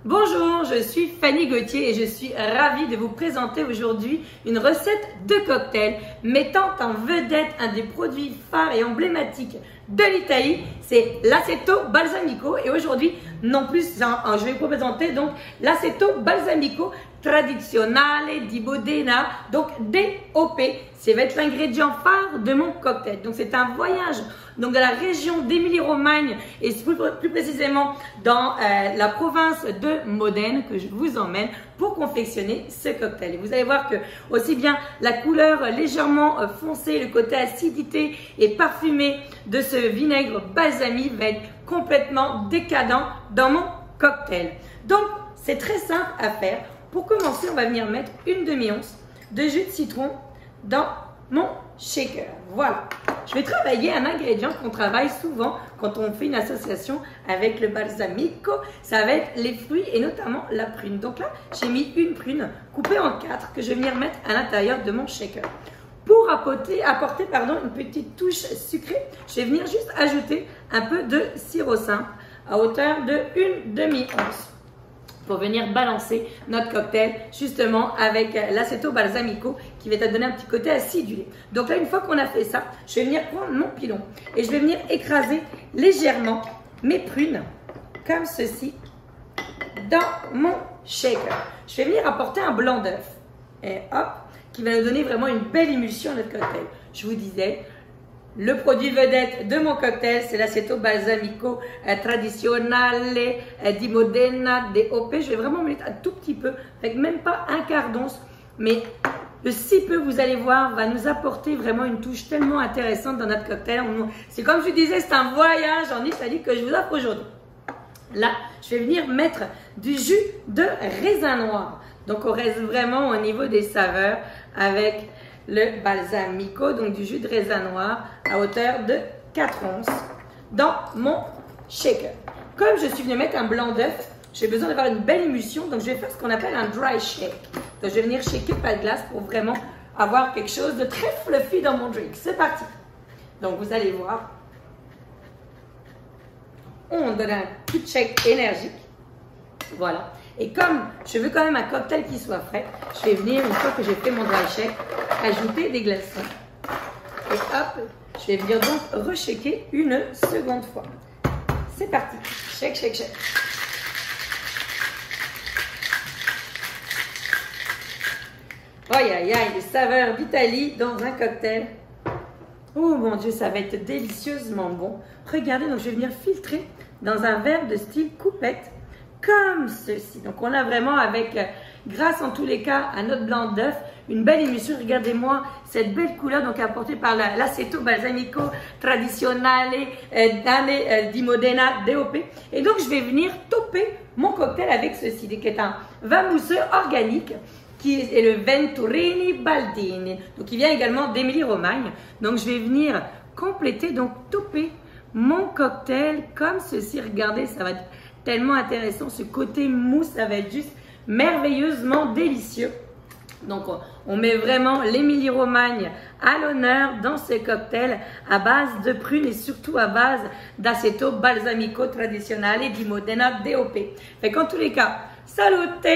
Bonjour, je suis Fanny Gauthier et je suis ravie de vous présenter aujourd'hui une recette de cocktail mettant en vedette un des produits phares et emblématiques de l'Italie, c'est l'aceto balsamico. Et aujourd'hui, je vais vous présenter donc l'aceto balsamico tradizionale di Modena, donc DOP. Ça va être l'ingrédient phare de mon cocktail. Donc c'est un voyage donc dans la région d'Émilie-Romagne et plus précisément dans la province de Modène que je vous emmène pour confectionner ce cocktail. Et vous allez voir que aussi bien la couleur légèrement foncée, le côté acidité et parfumé de ce vinaigre balsamique va être complètement décadent dans mon cocktail. Donc c'est très simple à faire. Pour commencer, on va venir mettre une demi-once de jus de citron dans mon shaker. Voilà. Je vais travailler un ingrédient qu'on travaille souvent quand on fait une association avec le balsamico. Ça va être les fruits et notamment la prune. Donc là, j'ai mis une prune coupée en 4 que je vais venir mettre à l'intérieur de mon shaker. Pour apporter une petite touche sucrée, je vais venir juste ajouter un peu de sirop simple à hauteur de une demi-once, pour venir balancer notre cocktail justement avec l'aceto balsamico qui va te donner un petit côté acidulé. Donc là, une fois qu'on a fait ça, je vais venir prendre mon pilon et je vais venir écraser légèrement mes prunes comme ceci dans mon shaker. Je vais venir apporter un blanc d'œuf et hop, qui va nous donner vraiment une belle émulsion à notre cocktail. Je vous disais, le produit vedette de mon cocktail, c'est l'aceto balsamico tradizionale di Modena DOP. Je vais vraiment mettre un tout petit peu, avec même pas un quart d'once, mais le si peu, vous allez voir, va nous apporter vraiment une touche tellement intéressante dans notre cocktail. C'est comme je vous disais, c'est un voyage en Italie que je vous offre aujourd'hui. Là, je vais venir mettre du jus de raisin noir. Donc, on reste vraiment au niveau des saveurs avec le balsamico, donc du jus de raisin noir à hauteur de 4 onces dans mon shaker. Comme je suis venue mettre un blanc d'œuf, j'ai besoin d'avoir une belle émulsion, donc je vais faire ce qu'on appelle un dry shake. Donc je vais venir shaker pas de glace pour vraiment avoir quelque chose de très fluffy dans mon drink. C'est parti. Donc vous allez voir, on donne un petit shake énergique. Voilà. Et comme je veux quand même un cocktail qui soit frais, je vais venir, une fois que j'ai fait mon dry shake, ajouter des glaçons. Et hop, je vais venir donc re-shaker une seconde fois. C'est parti. Shake, shake, shake. Aïe, aïe, aïe, les saveurs d'Italie dans un cocktail. Oh mon Dieu, ça va être délicieusement bon. Regardez, donc je vais venir filtrer dans un verre de style coupette, comme ceci. Donc on a vraiment avec, grâce en tous les cas à notre blanc d'œuf, une belle émulsion. Regardez-moi cette belle couleur donc apportée par l'aceto balsamico tradizionale di Modena DOP. Et donc je vais venir topper mon cocktail avec ceci, qui est un vin mousseux organique, qui est le Venturini Baldini, donc qui vient également d'Émilie-Romagne. Donc je vais venir compléter, donc topper mon cocktail comme ceci. Regardez, ça va être tellement intéressant, ce côté mousse, ça va être juste merveilleusement délicieux. Donc on met vraiment l'Émilie-Romagne à l'honneur dans ce cocktail à base de prunes et surtout à base d'aceto balsamico tradizionale di Modena DOP. Fait qu'en tous les cas, salute!